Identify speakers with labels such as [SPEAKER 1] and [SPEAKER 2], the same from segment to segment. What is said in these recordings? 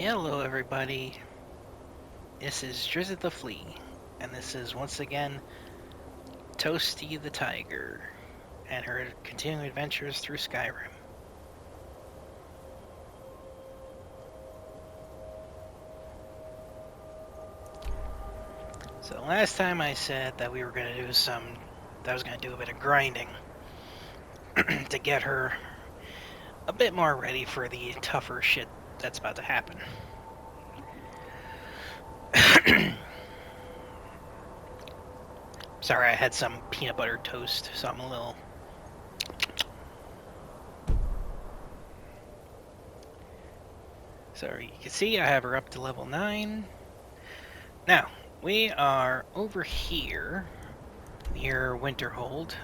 [SPEAKER 1] Hello everybody, this is Drizzt the Flea, and this is once again Toasty the Tiger, and her continuing adventures through Skyrim. So last time I said that we were going to do I was going to do a bit of grinding to get her a bit more ready for the tougher shit that's about to happen. Sorry, I had some peanut butter toast, so I'm a little... So you can see I have her up to level 9. Now, we are over here near Winterhold,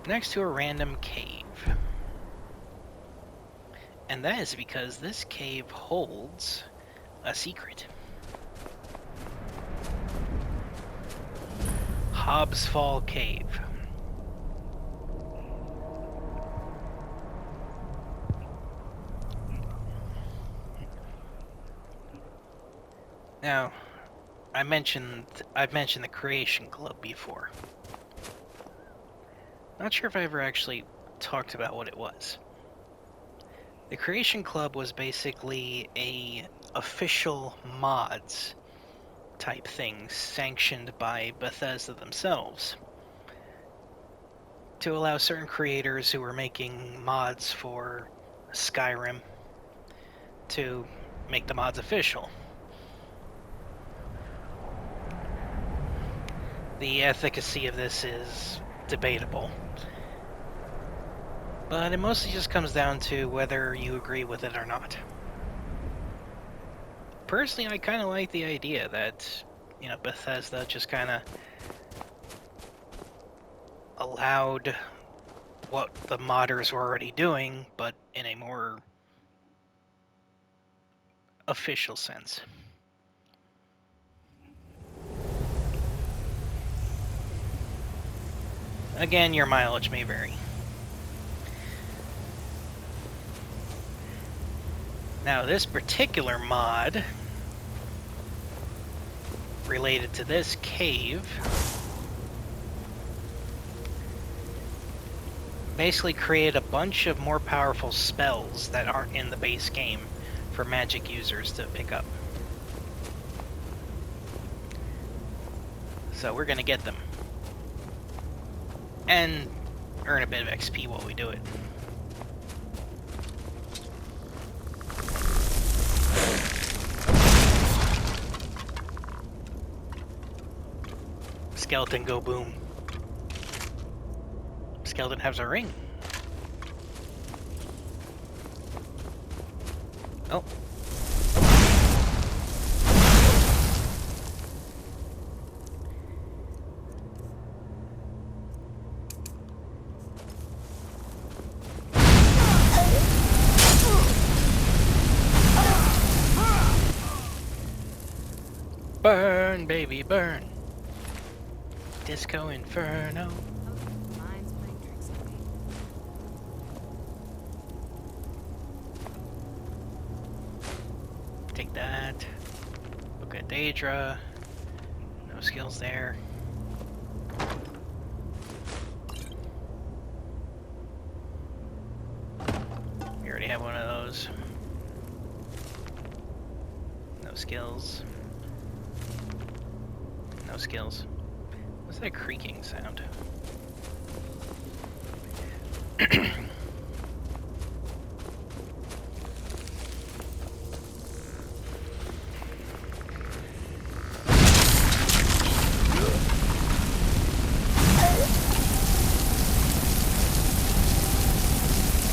[SPEAKER 1] next to a random cave. And that is because this cave holds a secret. Hobbs Fall Cave. Now, I've mentioned the Creation Club before. Not sure if I ever actually talked about what it was. The Creation Club was basically a official mods type thing sanctioned by Bethesda themselves to allow certain creators who were making mods for Skyrim to make the mods official. The efficacy of this is debatable, but it mostly just comes down to whether you agree with it or not. Personally, I kind of like the idea that, Bethesda just kind of allowed what the modders were already doing, but in a more official sense. Again, your mileage may vary. Now, this particular mod related to this cave basically created a bunch of more powerful spells that aren't in the base game for magic users to pick up. So we're gonna get them and earn a bit of XP while we do it. Skeleton go boom. Skeleton has a ring. Oh. Burn, baby, burn. Disco Inferno.
[SPEAKER 2] Mine's playing tricks on me.
[SPEAKER 1] Take that. Look at Daedra. No skills there. We already have one of those. No skills. No skills. What's that creaking sound?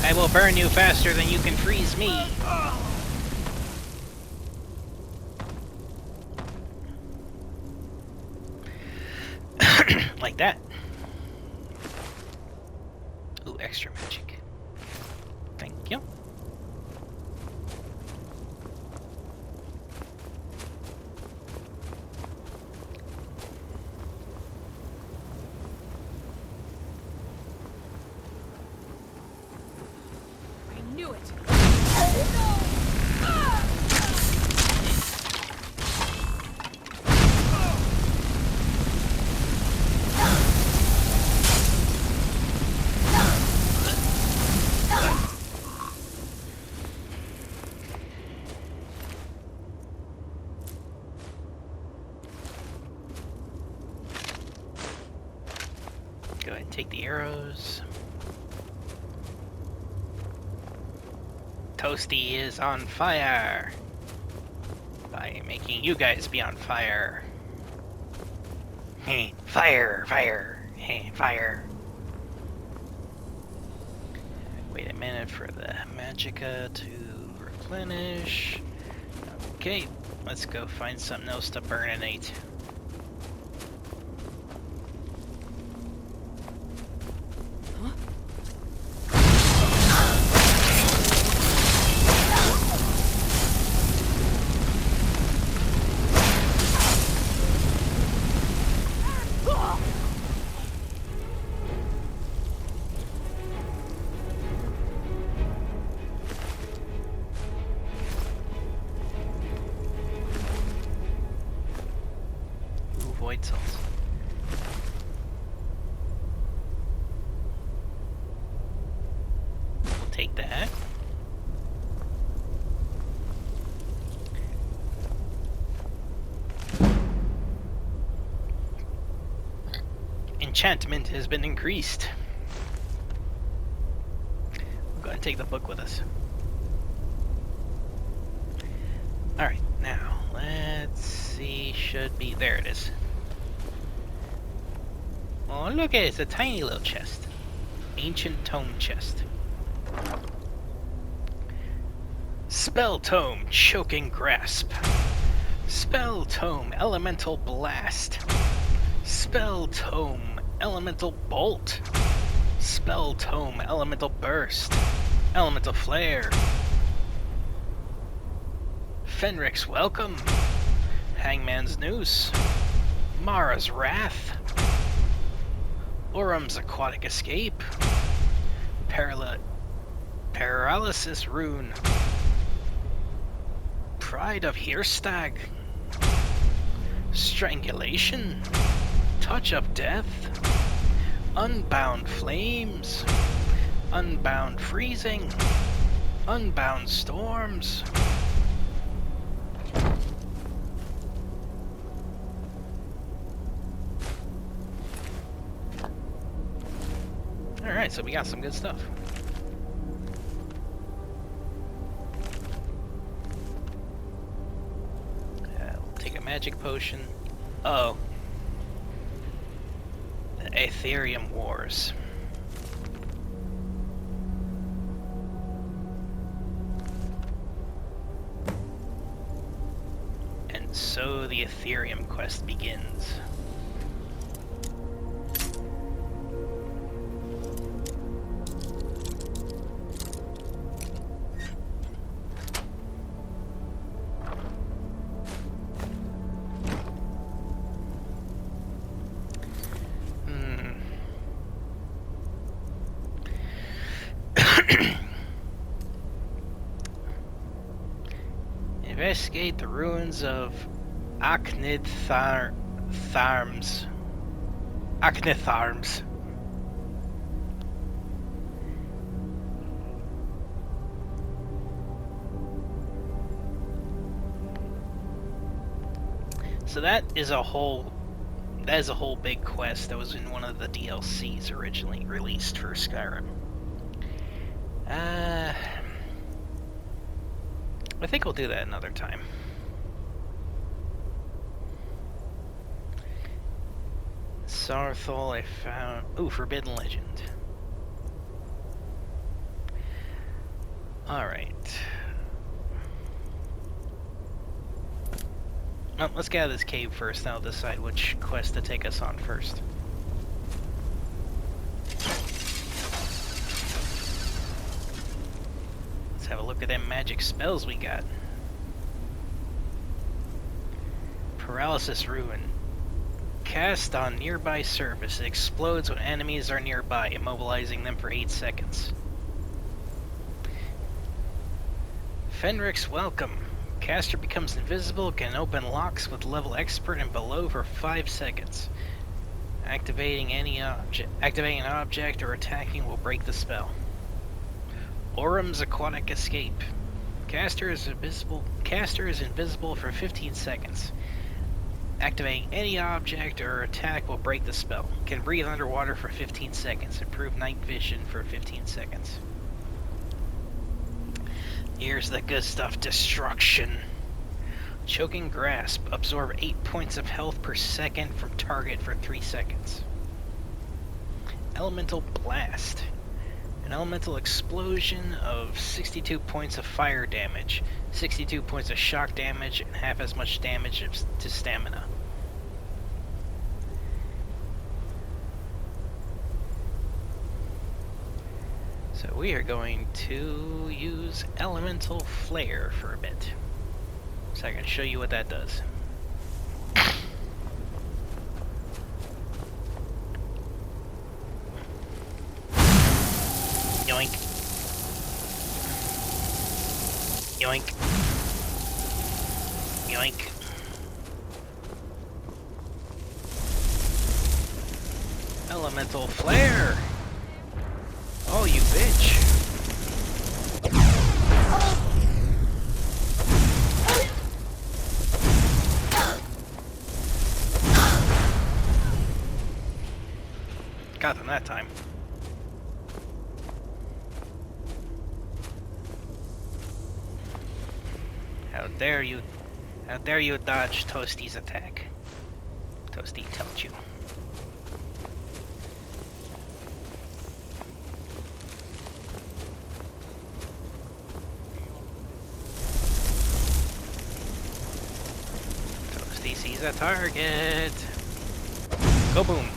[SPEAKER 1] I will burn you faster than you can freeze me. Like that. Ooh, extra magic. Thank you.
[SPEAKER 2] I knew it. No!
[SPEAKER 1] go ahead and take the arrows. Toasty is on fire by making you guys be on fire. Hey, fire, fire, hey, fire. Wait a minute for the magicka to replenish. Okay, let's go find something else to burninate. Void cells. We'll take that. Enchantment has been increased. We'll go ahead and take the book with us. Alright, now let's see, should be, there it is. Oh, look at it, it's a tiny little chest. Ancient tome chest. Spell tome, choking grasp. Spell tome, elemental blast. Spell tome, elemental bolt. Spell tome, elemental burst. Elemental flare. Fenric's welcome. Hangman's noose. Mara's wrath. Orum's aquatic escape. Paralysis rune. Pride of Heerstag. Strangulation. Touch of death. Unbound flames. Unbound freezing. Unbound storms. Alright, so we got some good stuff. We'll take a magic potion. Oh. The Aetherium Wars. And so the Aetherium quest begins. Investigate the ruins of Aknitharms. Aknitharms. So that is a whole big quest that was in one of the DLCs originally released for Skyrim. I think we'll do that another time. Sarthol, I found... Ooh, Forbidden Legend. Alright. Well, let's get out of this cave first, then I'll decide which quest to take us on first. Have a look at them magic spells we got. Paralysis Rune. Cast on nearby surface. It explodes when enemies are nearby, immobilizing them for 8 seconds. Fenric's Welcome. Caster becomes invisible, can open locks with level expert and below for 5 seconds. Activating an object or attacking will break the spell. Orum's Aquatic Escape. Caster is invisible for 15 seconds. Activating an object or attacking will break the spell. Orum's Aquatic Escape. Caster is invisible for 15 seconds. Activating an object or attacking will break the spell. Orum's Aquatic Escape. Caster is invisible for 15 seconds. Activating an object or attacking will break the spell. Orum's Aquatic Escape. Activating any object or attack will break the spell. Can breathe underwater for 15 seconds. Improve night vision for 15 seconds. Here's the good stuff. Destruction. Choking Grasp. Absorb 8 points of health per second from target for 3 seconds. Elemental Blast. An elemental explosion of 62 points of fire damage, 62 points of shock damage, and half as much damage to stamina. So we are going to use Elemental Flare for a bit. So I can show you what that does. Yoink. Yoink. Yoink. Elemental Flare! Oh, you bitch! Got them that time. How dare you dodge Toasty's attack. Toasty told you. Toasty sees a target. Go boom.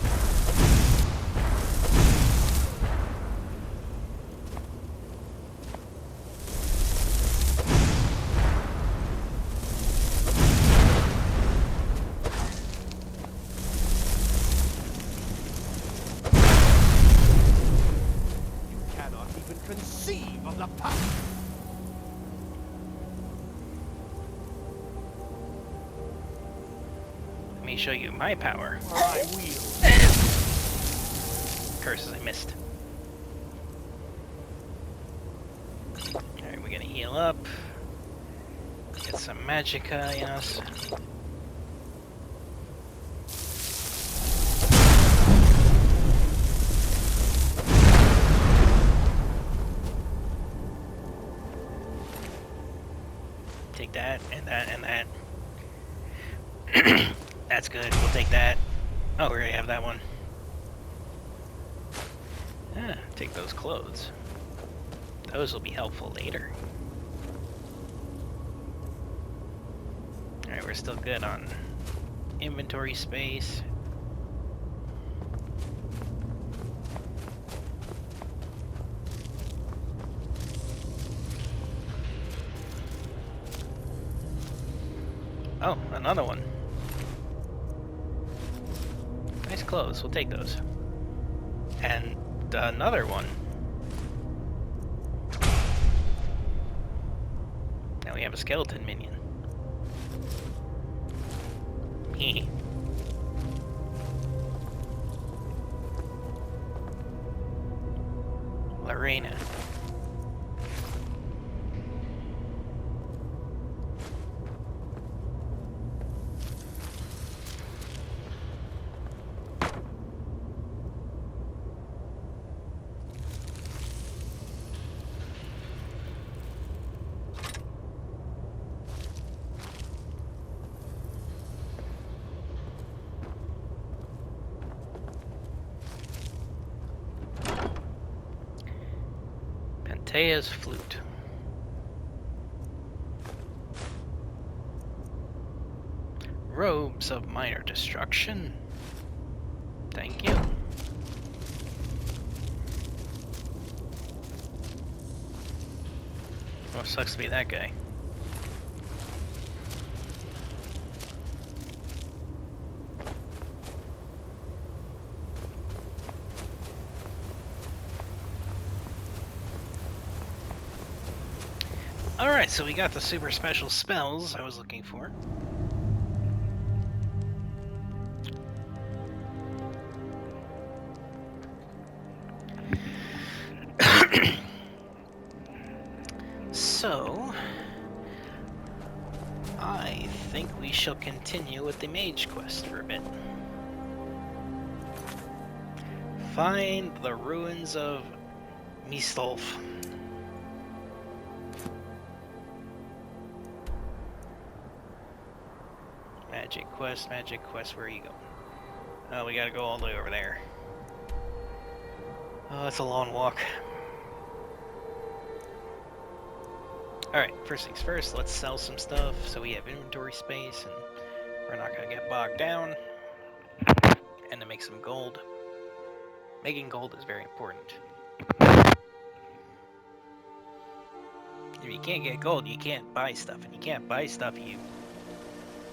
[SPEAKER 3] Conceive of the power.
[SPEAKER 1] Let me show you my power.
[SPEAKER 3] I wield.
[SPEAKER 1] Curses, I missed. Alright, we're gonna heal up. Get some magicka in us. Take that, and that, and that. That's good, we'll take that. Oh, we already have that one. Ah, take those clothes. Those will be helpful later. Alright, we're still good on inventory space. Oh, another one. Nice clothes, we'll take those. And another one. Now we have a skeleton minion. Hee. Lorena. Tea's flute. Robes of minor destruction. Thank you. Oh, sucks to be that guy. Alright, so we got the super special spells I was looking for. So, I think we we shall continue with the mage quest for a bit. Find the ruins of Mistolf. Magic quest, where are you going? Oh, we gotta go all the way over there. Oh, it's a long walk. Alright, first things first, let's sell some stuff so we have inventory space and we're not gonna get bogged down. And to make some gold. Making gold is very important. If you can't get gold, you can't buy stuff. And you can't buy stuff, you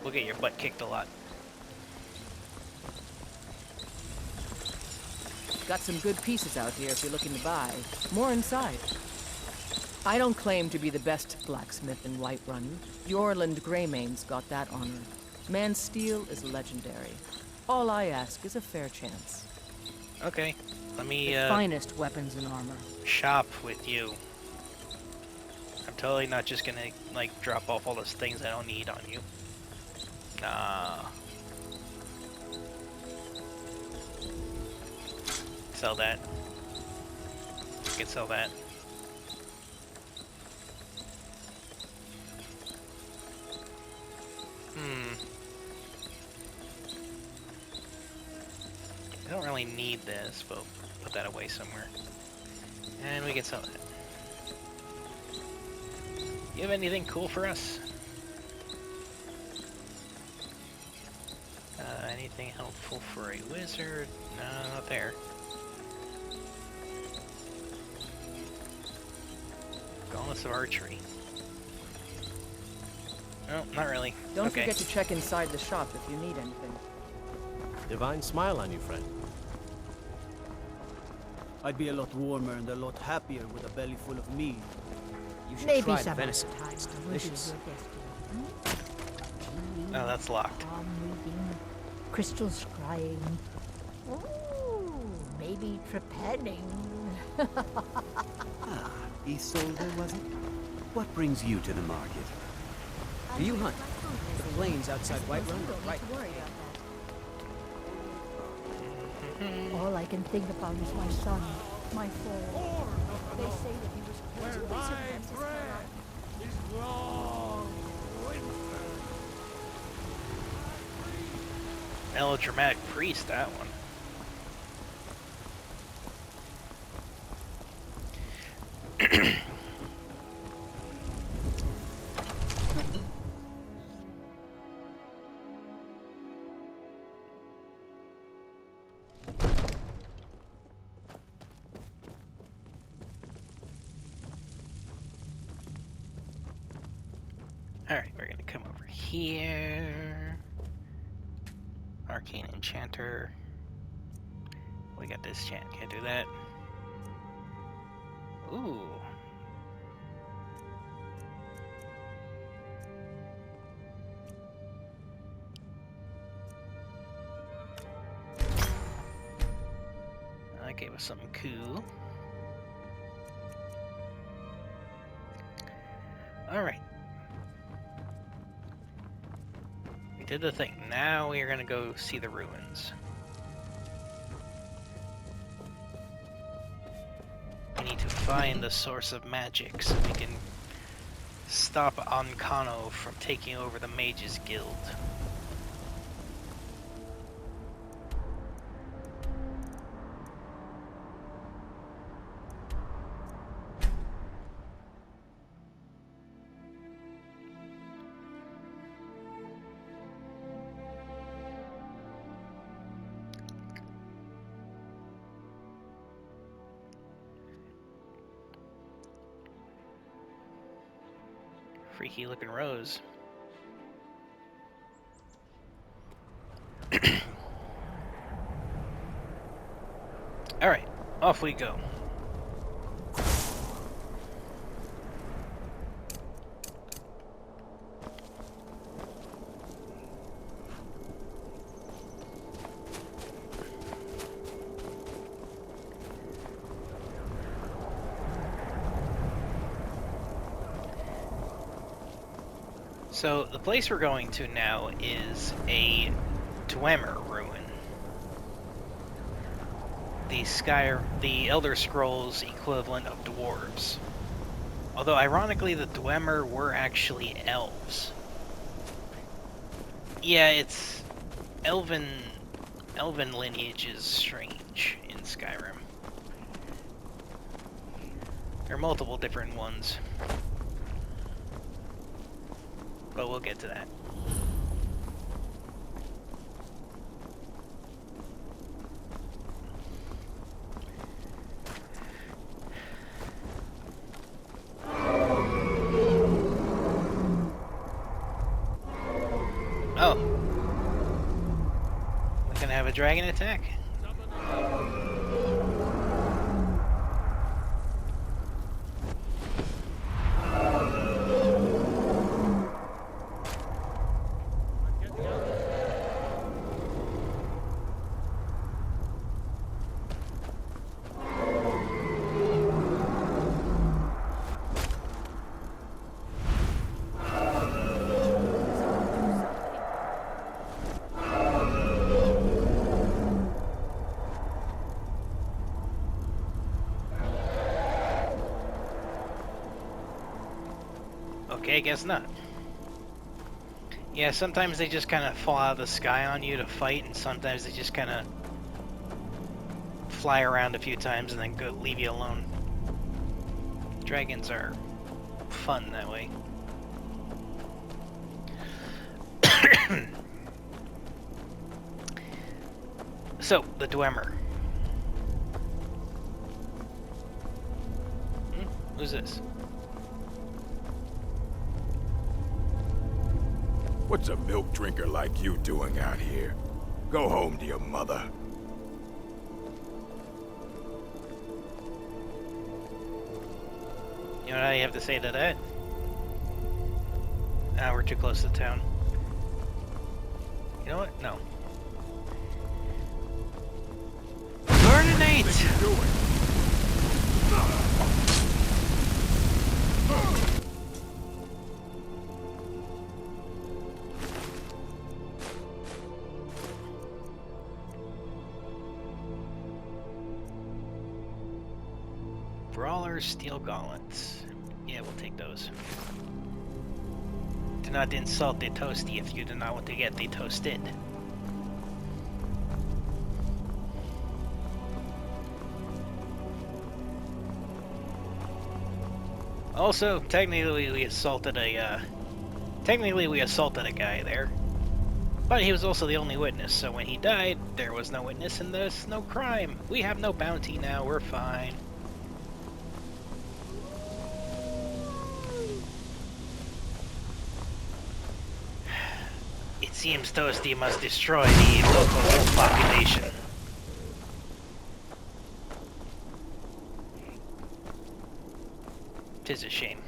[SPEAKER 1] will get your butt kicked a lot.
[SPEAKER 4] Got some good pieces out here if you're looking to buy. More inside. I don't claim to be the best blacksmith in Whiterun. The Orland Greymane's got that honor. Man's steel is legendary. All I ask is a fair chance.
[SPEAKER 1] Okay, let me
[SPEAKER 4] The finest weapons and armor.
[SPEAKER 1] shop with you. I'm totally not just gonna, like, drop off all those things I don't need on you. Nah. Sell that. You can sell that. I don't really need this, but put that away somewhere. And we can sell that. You have anything cool for us? Anything helpful for a wizard? No, not there. Gauntlets of archery. No, not really.
[SPEAKER 4] Don't
[SPEAKER 1] Okay.
[SPEAKER 4] forget to check inside the shop if you need anything.
[SPEAKER 5] Divine smile on you, friend.
[SPEAKER 3] I'd be a lot warmer and a lot happier with a belly full of meat.
[SPEAKER 5] You should
[SPEAKER 2] Maybe
[SPEAKER 5] try
[SPEAKER 2] some
[SPEAKER 5] venison.
[SPEAKER 2] other time
[SPEAKER 5] It's
[SPEAKER 2] I will do
[SPEAKER 5] delicious.
[SPEAKER 2] your best.
[SPEAKER 1] Oh, that's locked.
[SPEAKER 2] Palm reading, crystals crying. Ooh, maybe trepanning.
[SPEAKER 6] Ah, Isolde, was it? What brings you to the market?
[SPEAKER 5] Do you hunt? The plains outside Whiterun are right.
[SPEAKER 2] All I can think about is my son, my foal. They say that he was killed by Sir Francis Ballard.
[SPEAKER 1] Melodramatic priest, that one. Alright, we're gonna come over here. Arcane Enchanter. We got this chant, can't do that. Ooh. That gave us something cool. Alright. We did the thing. Now we are gonna go see the ruins. We need to find the source of magic so we can stop Ankano from taking over the Mages Guild. Freaky looking rose. Alright, off we go. So the place we're going to now is a Dwemer ruin. The Elder Scrolls equivalent of dwarves. Although ironically the Dwemer were actually elves. Yeah, it's elven lineage is strange in Skyrim. There are multiple different ones. But we'll get to that. Oh. We're gonna have a dragon attack. Okay, guess not. Yeah, sometimes they just kind of fall out of the sky on you to fight, and sometimes they just kind of fly around a few times and then leave you alone. Dragons are fun that way. So, the Dwemer. Who's this?
[SPEAKER 7] What's a milk drinker like you doing out here? Go home to your mother.
[SPEAKER 1] You know what you have to say to that? Ah, we're too close to town. You know what? No. Coordinate!
[SPEAKER 7] What are you doing?
[SPEAKER 1] Brawler steel gauntlets. Yeah, we'll take those. Do not insult the Toasty if you do not want to get the toasted. Also, technically we assaulted a guy there. But he was also the only witness, so when he died, there was no witness and there's no crime. We have no bounty now, we're fine. It seems Toasty must destroy the local population. Tis a shame.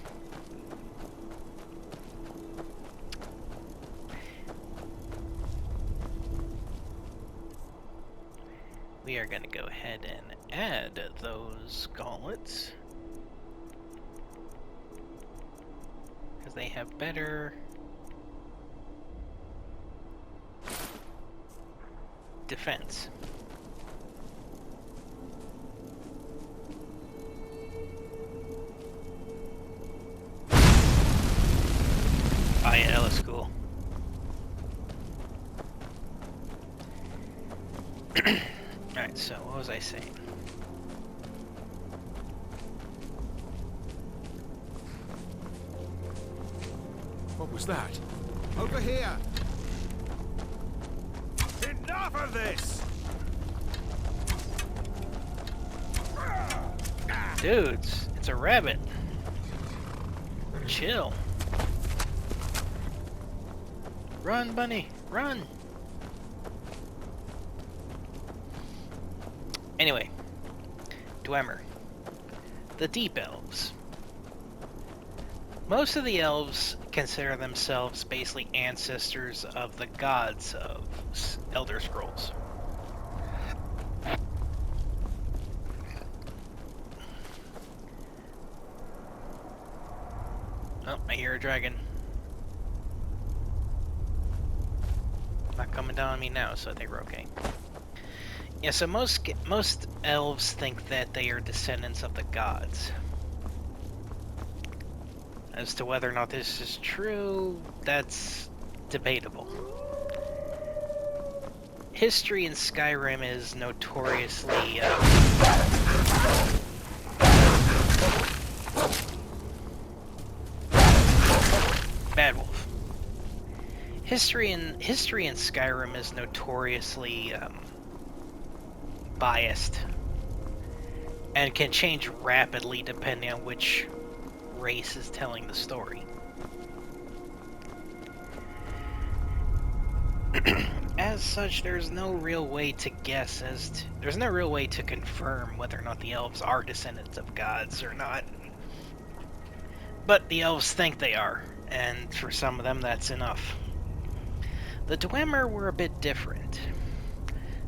[SPEAKER 1] We are going to go ahead and add those gauntlets. Because they have better defense. Oh yeah, that looks cool. Alright, so what was I saying?
[SPEAKER 7] What was that?
[SPEAKER 6] Over here!
[SPEAKER 7] Enough of this!
[SPEAKER 1] Dudes, it's a rabbit. Chill. Run, bunny, run! Anyway, Dwemer. The Deep Elves. Most of the elves consider themselves basically ancestors of the gods of Elder Scrolls. Oh, I hear a dragon. coming down on me now, so I think we're okay. Yeah, so most elves think that they are descendants of the gods. As to whether or not this is true, that's debatable. History in Skyrim is notoriously Bad Wolf. History in Skyrim is notoriously biased and can change rapidly depending on which race is telling the story. As such, there's no real way to guess there's no real way to confirm whether or not the elves are descendants of gods or not. But the elves think they are, and for some of them that's enough. The Dwemer were a bit different.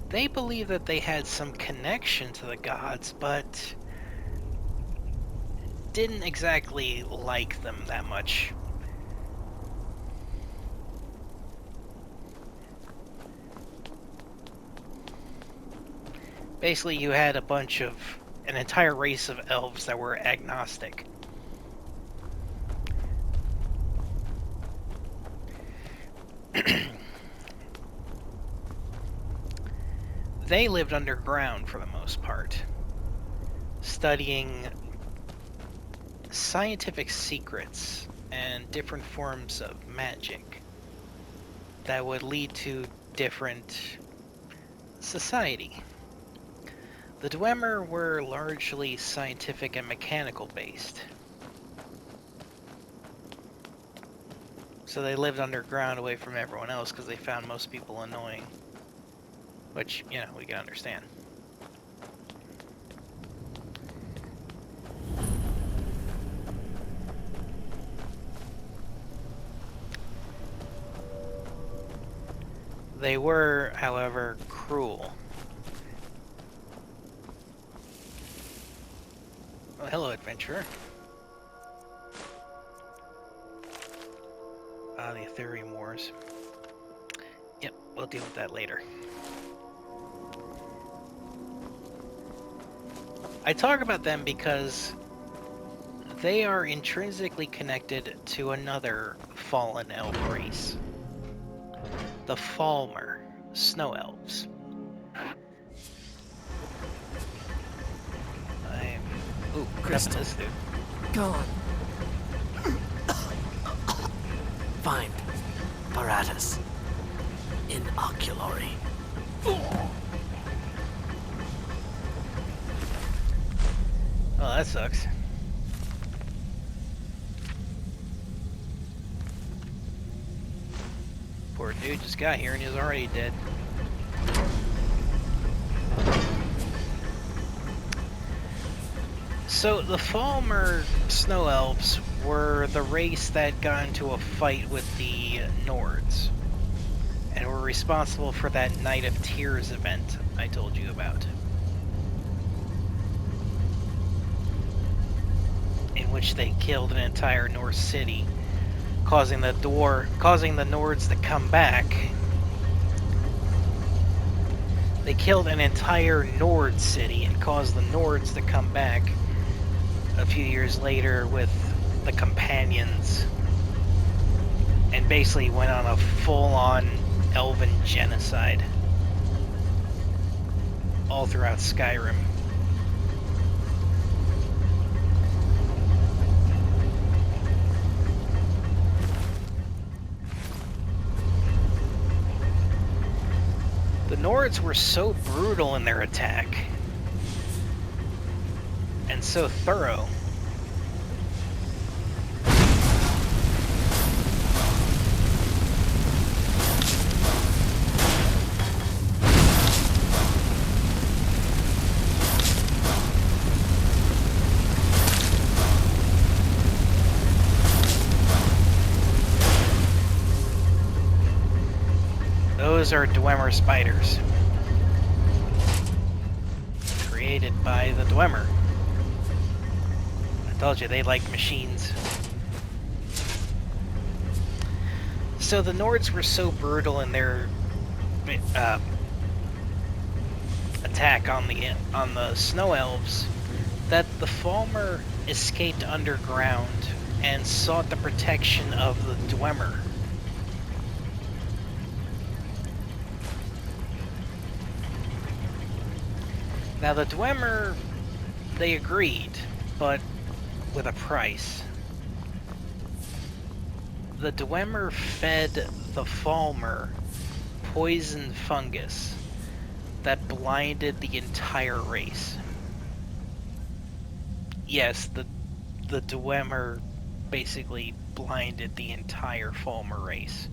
[SPEAKER 1] They believed that they had some connection to the gods, but didn't exactly like them that much. Basically, you had an entire race of elves that were agnostic. They lived underground for the most part, studying scientific secrets and different forms of magic that would lead to different society. The Dwemer were largely scientific and mechanical based. So they lived underground away from everyone else because they found most people annoying. Which, you know, we can understand. They were, however, cruel. Oh, hello, adventurer. The Ethereum Wars. Yep, we'll deal with that later. I talk about them because they are intrinsically connected to another fallen elf race. The Falmer, Snow Elves. Ooh,
[SPEAKER 5] Crystal.
[SPEAKER 1] this dude.
[SPEAKER 5] Gone. Find Paratus in Oculory.
[SPEAKER 1] Oh, that sucks. Poor dude just got here and he's already dead. So the Falmer Snow Elves were the race that got into a fight with the Nords and were responsible for that Night of Tears event I told you about, in which they killed an entire Norse city, causing the Nords to come back. They killed an entire Nord city and caused the Nords to come back a few years later with the Companions, and basically went on a full-on elven genocide all throughout Skyrim. The Nords were so brutal in their attack, and so thorough, those are Dwemer spiders, created by the Dwemer. I told you, they like machines. So the Nords were so brutal in their attack on the snow elves, that the Falmer escaped underground and sought the protection of the Dwemer. Now the Dwemer, they agreed, but with a price. The Dwemer fed the Falmer poison fungus that blinded the entire race. Yes, the Dwemer basically blinded the entire Falmer race.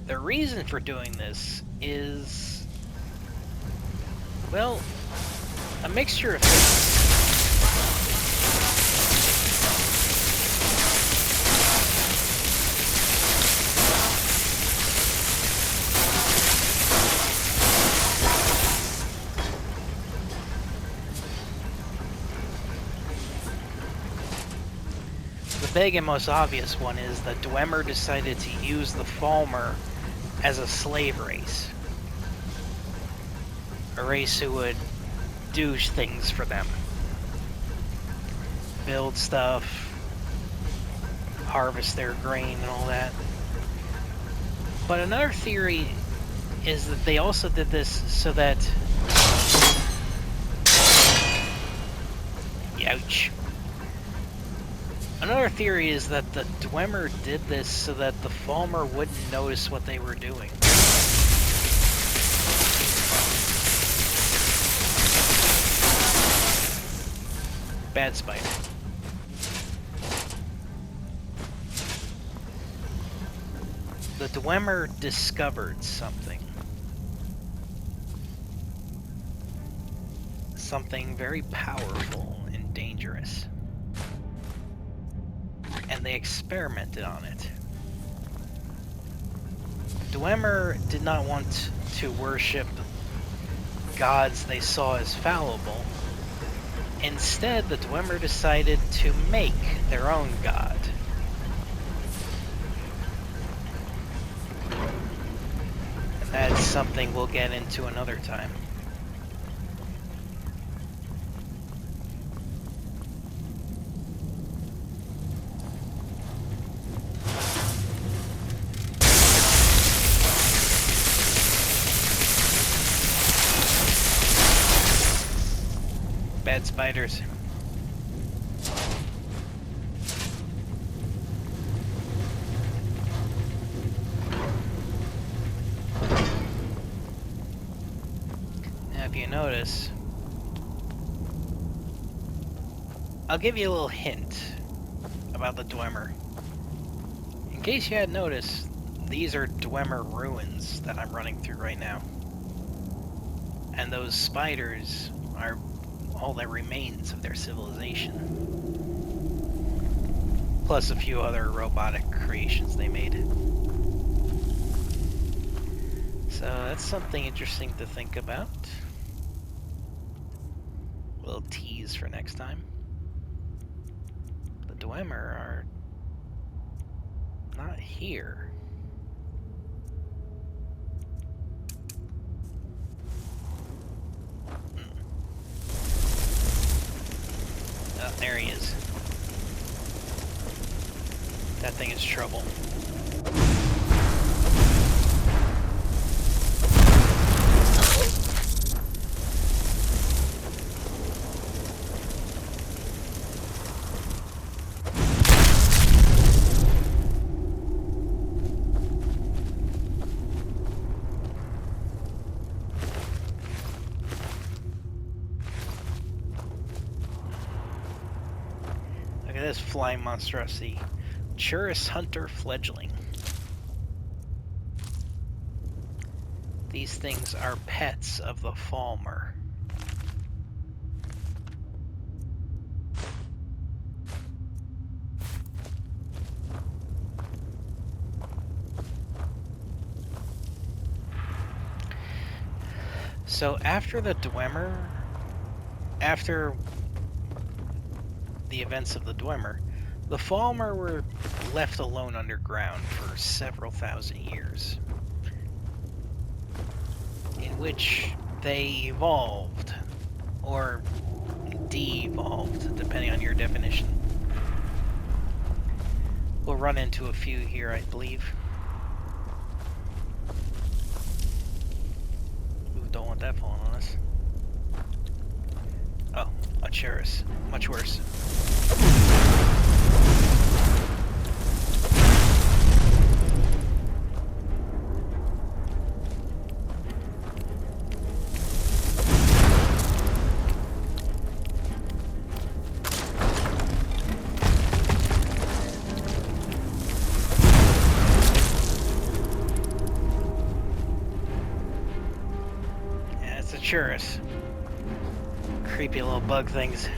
[SPEAKER 1] The reason for doing this is, well, a mixture of things. The big and most obvious one is that Dwemer decided to use the Falmer as a slave race. A race who would do things for them. Build stuff, harvest their grain and all that. But another theory is that they also did this so that... Ouch. Another theory is that the Dwemer did this so that the Falmer wouldn't notice what they were doing. Bad spider. The Dwemer discovered something. Something very powerful and dangerous. And they experimented on it. Dwemer did not want to worship gods they saw as fallible. Instead, the Dwemer decided to make their own god. And that's something we'll get into another time. Bad spiders. Now, if you notice, I'll give you a little hint about the Dwemer. In case you hadn't noticed, these are Dwemer ruins that I'm running through right now. And those spiders are all that remains of their civilization. Plus a few other robotic creations they made. So that's something interesting to think about. A little tease for next time. The Dwemer are not here. Oh, there he is. That thing is trouble. Look at this flying monstrosity. Churus Hunter Fledgling. These things are pets of the Falmer. So after the Dwemer, after the events of the Dwemer, the Falmer were left alone underground for several thousand years. which they evolved, or de-evolved, depending on your definition. We'll run into a few here, I believe. Ooh, don't want that falling on us. Oh, a Cheris. Much worse. Cheris. Creepy little bug things.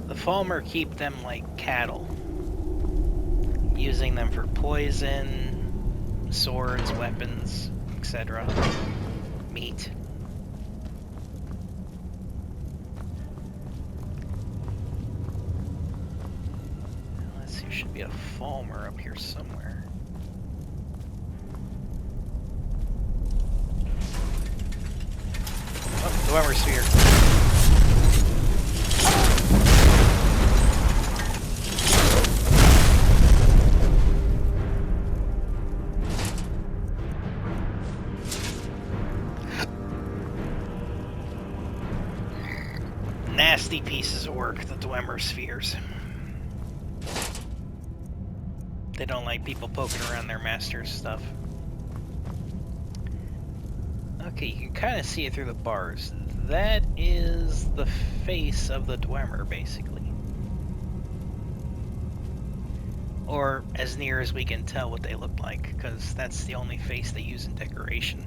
[SPEAKER 1] The Falmer keep them like cattle, using them for poison, swords, weapons, etc. Meat. Should be a Falmer up here somewhere. Oh, the Weber Sphere. Nasty pieces of work, the Dwemer spheres. They don't like people poking around their master's stuff. Okay, you can kind of see it through the bars. That is the face of the Dwemer, basically. Or as near as we can tell what they look like, because that's the only face they use in decoration.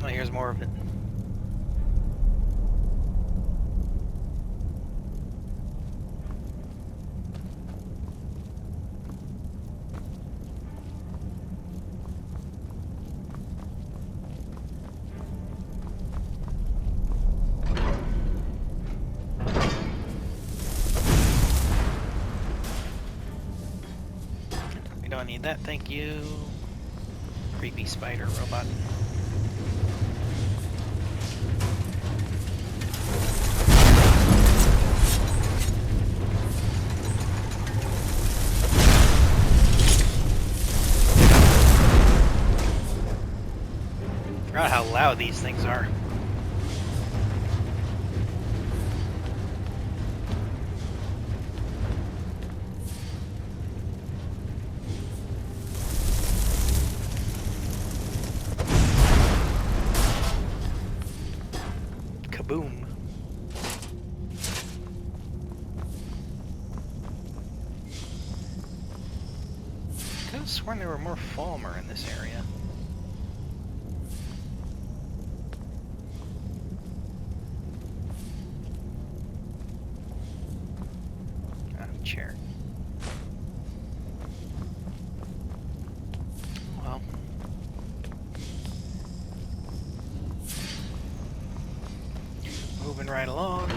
[SPEAKER 1] Oh, here's more of it. Don't need that, thank you. Creepy spider robot. Forgot how loud these things are. Boom. I could have sworn there were more Falmer in this area. Ah, chair. Well. Moving right along.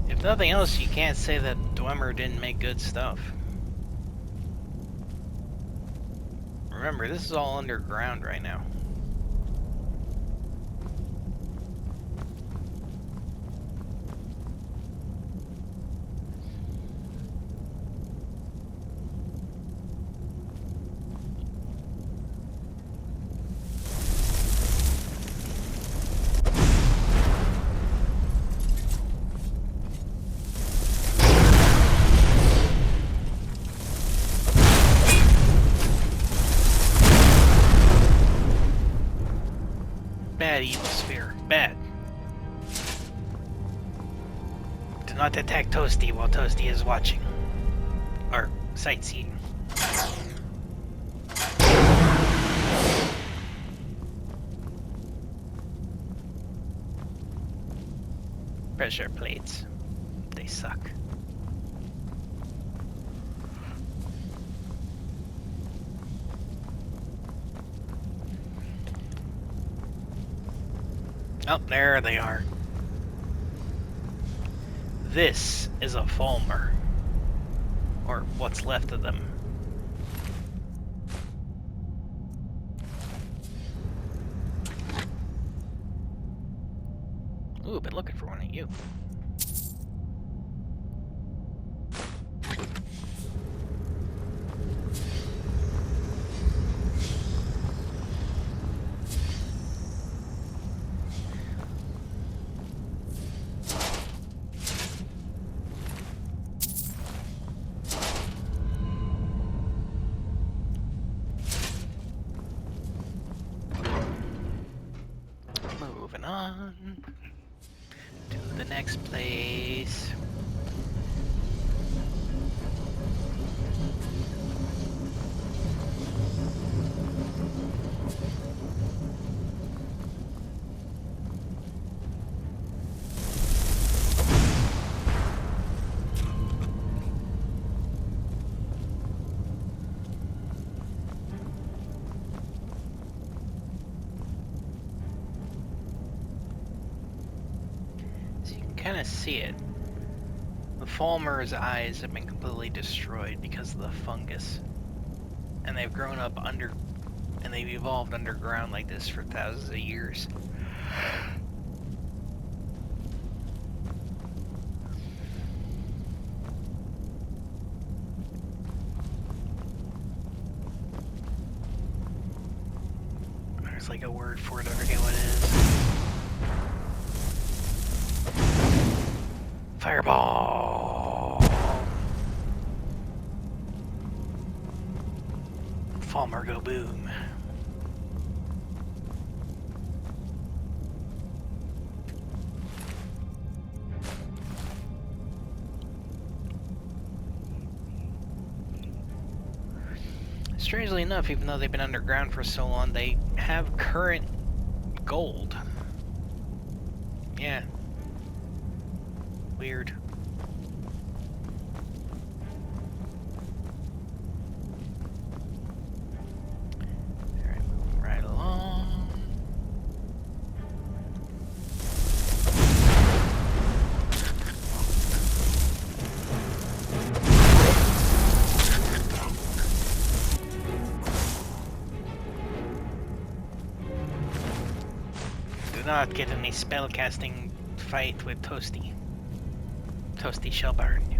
[SPEAKER 1] If nothing else, you can't say that Dwemer didn't make good stuff. Remember, this is all underground right now. Bad evil sphere. Bad. Do not attack Toasty while Toasty is watching. Or sightseeing. Pressure plates. They suck. suck. Oh, there they are. This is a Falmer. Or what's left of them. Ooh, been looking for one of you. Moving on to the next place. Kind of see it. The Falmer's eyes have been completely destroyed because of the fungus. And they've grown up under... and they've evolved underground like this for thousands of years. There's like a word for it, I forget what it is. Fireball! Falmer go boom. Strangely enough, even though they've been underground for so long, they have current gold. Yeah. Weird. Alright, moving right along. Do not get any spellcasting fight with Toasty. Toasty shall burn you.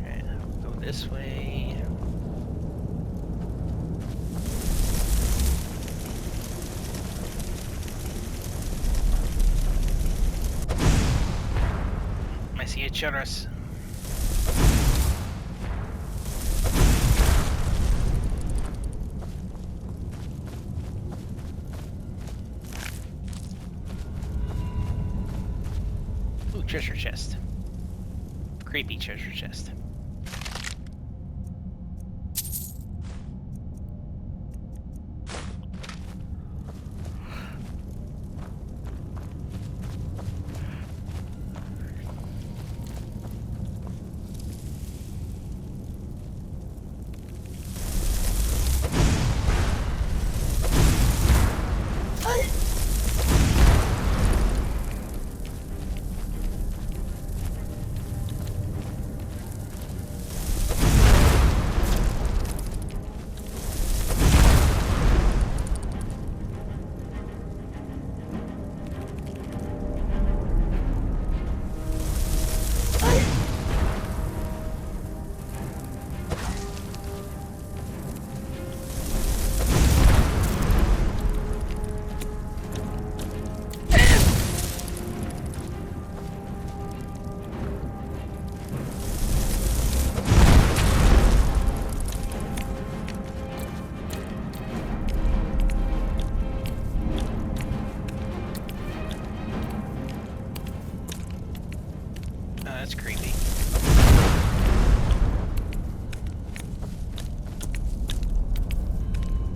[SPEAKER 1] Alright, go this way. I see a chorus. Treasure chest. Creepy treasure chest.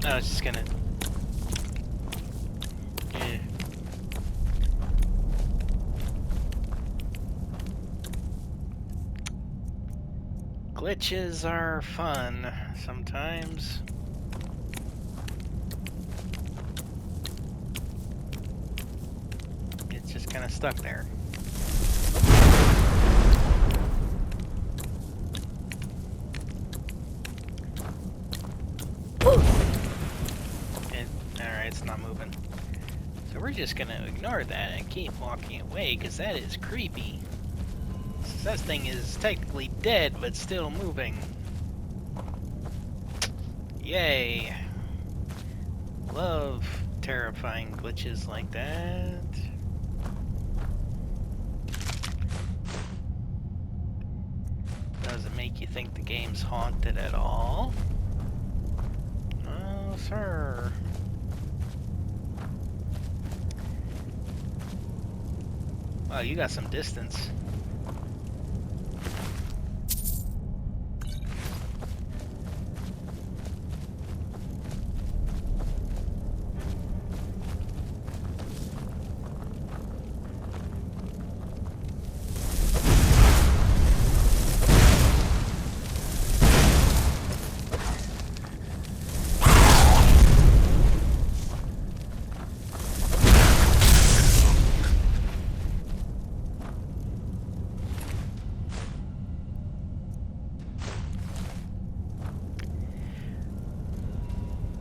[SPEAKER 1] I was just gonna... Yeah. Glitches are fun sometimes. It's just kind of stuck there. Alright, it's not moving. So we're just gonna ignore that and keep walking away, because that is creepy. That thing is technically dead, but still moving. Yay. Love terrifying glitches like that. Doesn't make you think the game's haunted at all. Oh, sir. Wow, you got some distance.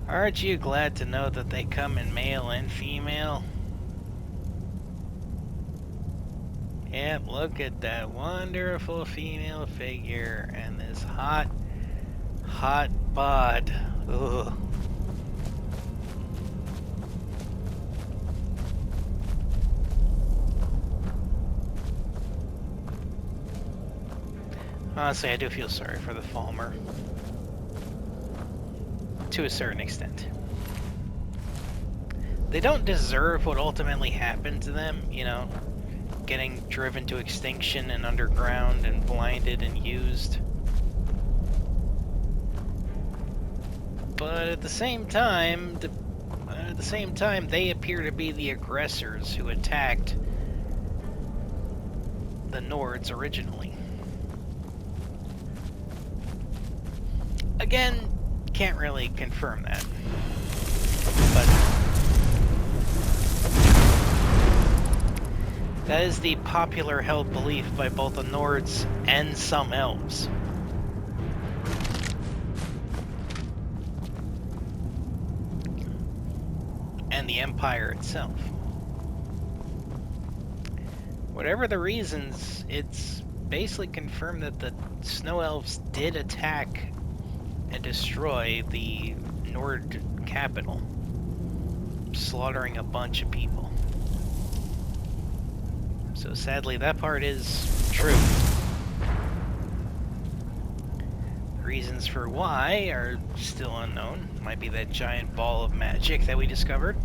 [SPEAKER 1] Aren't you glad to know that they come in male and female? Yep, look at that wonderful female figure and this hot, hot bod. Ugh. Honestly, I do feel sorry for the Falmer. To a certain extent. They don't deserve what ultimately happened to them, you know, getting driven to extinction and underground and blinded and used. But at the same time, they appear to be the aggressors who attacked the Nords originally. Again, can't really confirm that, but that is the popular held belief by both the Nords and some elves. And the Empire itself. Whatever the reasons, it's basically confirmed that the Snow Elves did attack and destroy the Nord capital, slaughtering a bunch of people. So sadly, that part is true. Reasons for why are still unknown. Might be that giant ball of magic that we discovered.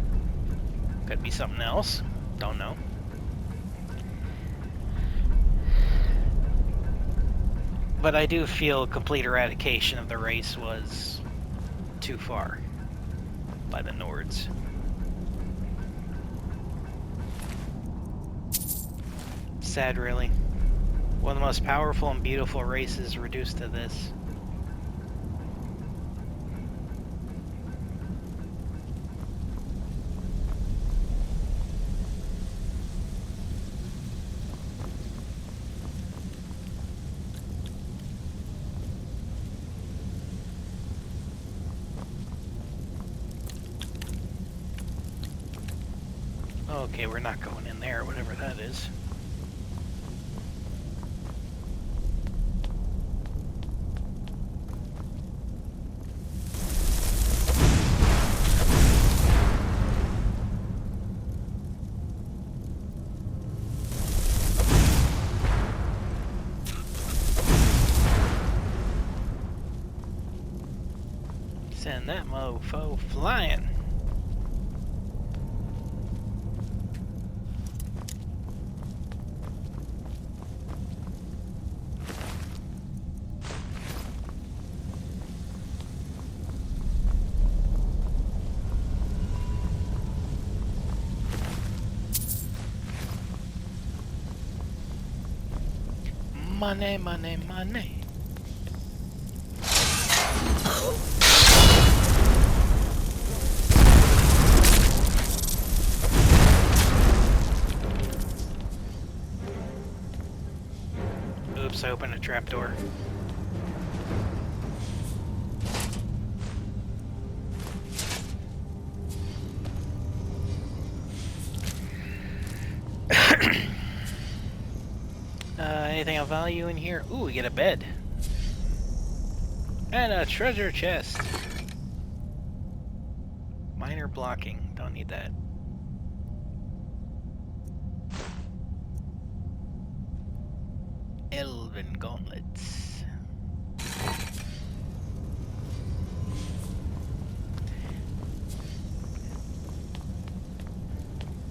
[SPEAKER 1] Could be something else. Don't know. But I do feel complete eradication of the race was too far by the Nords. Sad, really. One of the most powerful and beautiful races reduced to this. Okay, we're not going in there, whatever that is. Send that mofo flying. Money, money, money. Oops, I opened a trapdoor. Anything of value in here? Ooh, we get a bed. And a treasure chest. Minor blocking. Don't need that. Elven gauntlets.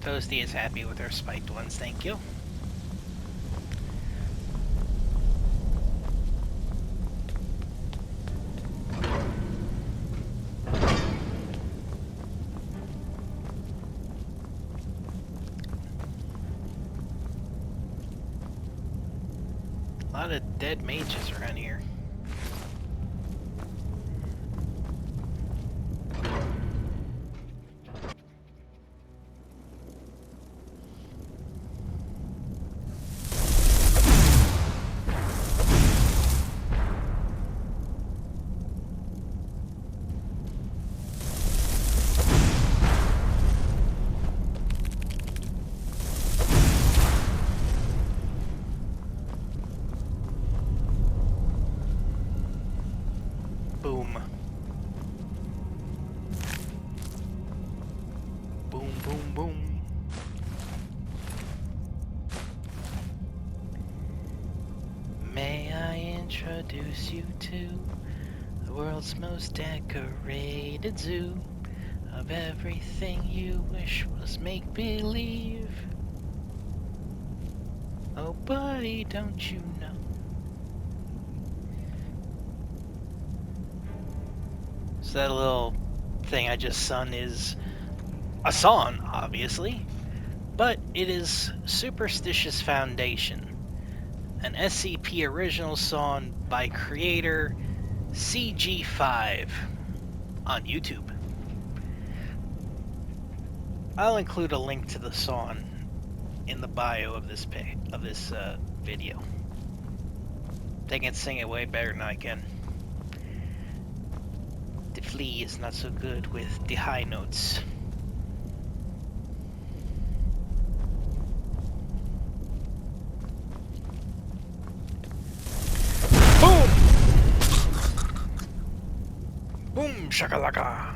[SPEAKER 1] Toasty is happy with her spiked ones, thank you. A lot of dead mages around here. Boom. Boom, boom, boom. May I introduce you to the world's most decorated zoo of everything you wish was make-believe. Oh, buddy, don't you know? So that little thing I just sung is a song, obviously, but it is Superstitious Foundation, an SCP original song by creator CG5 on YouTube. I'll include a link to the song in the bio of this video. They can sing it way better than I can. The flea is not so good with the high notes. Boom! Boom shakalaka!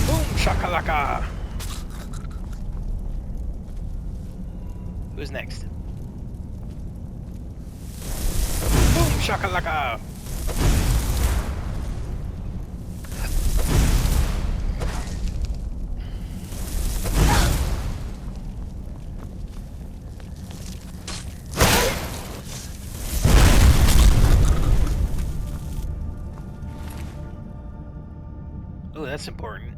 [SPEAKER 1] Boom shakalaka! Who's next? Boom shakalaka! Oh, that's important.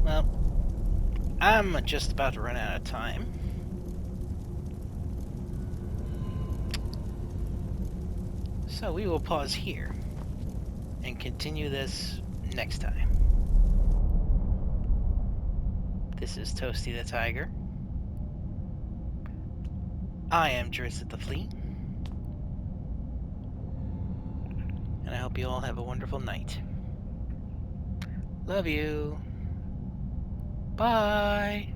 [SPEAKER 1] Well, I'm just about to run out of time. So we will pause here and continue this next time. This is Toasty the Tiger. I am Drizzit the Flea. And I hope you all have a wonderful night. Love you. Bye.